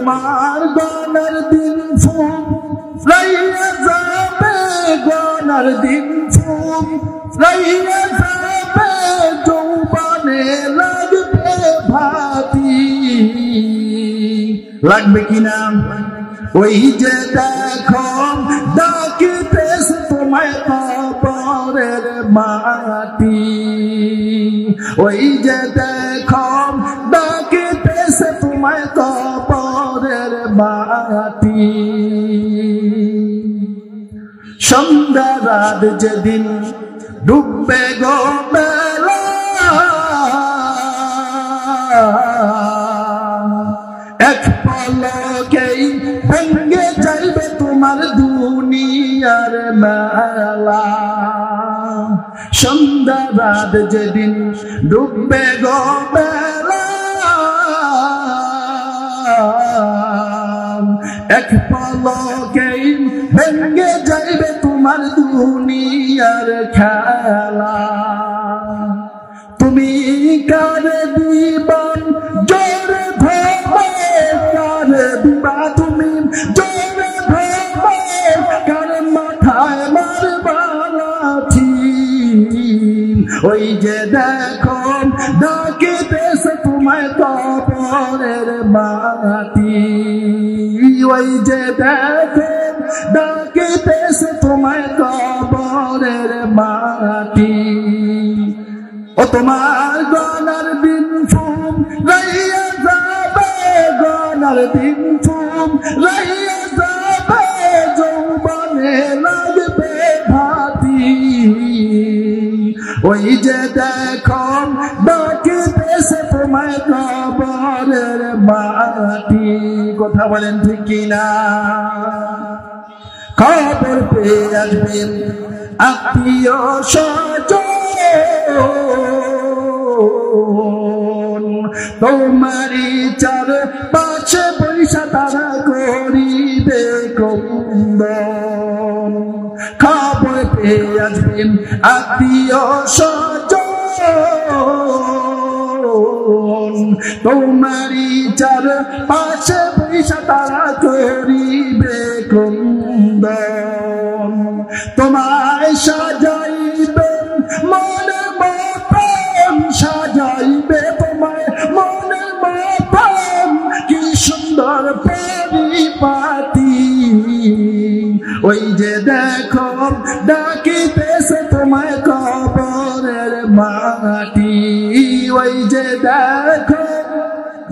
তোমার গনার দিন ফুরাইয়া যাবে গনার দিন ফুরাইয়া যাবে যৌবনে লাগবে ভাতি লাগবে কিনা ওই যে দেখো ডাকিতেছে তোমায় কবরের মাটি ওই যে দেখো ডাকিতেছে তোমায় কবরের মাটি সন্ধ্যা রাত যেদিন ডুববে গো বেলা এক পলকেই ভেঙে যাইবে তোমার দুনিয়ার মেলা সন্ধ্যা রাত যেদিন ডুববে গো বেলা এক পলকেই ভেঙে যাইবে তোমার দুনিয়ার খেলা তুমি কার দিবান জোরে ভাবে কার দিবা তুমি জোরে ভাবে কার মাথায় মারবা লাঠি ওই যে দেখো ডাকিতেছে তোমায় কবরের মাটি ওই যে দেখো ডাকিতেছে তোমায় কবরের মাটি ও তোমার গনার দিন ফুরাইয়া যাবে গনার দিন ফুরাইয়া যাবে যৌবনে লাগবে ভাতি ওই যে দেখো ডাকিতেছে তোমায় কবরের মাটি কথা বলেন ঠিক কিনা খবর পেয়ে আসবেন আত্মীয় স্বজন তোমারি চার পাশে পয়সা তারা করিবে কন্দন খবর পেয়ে আসবেন আত্মীয় স্বজন তোমারি চার পাশে পয়সা তারা করিবে কন্দন তোমায় সাজাইবে মনে মতন সাজাইবে তোমায় মনে মতন কি সুন্দর পরিপাটি ওই যে দেখো ডাকিতেছে তোমায় কবরের মাটি ওই যে দেখো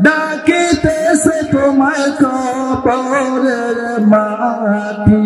ডাকিতেছে তোমায় কবরের মাটি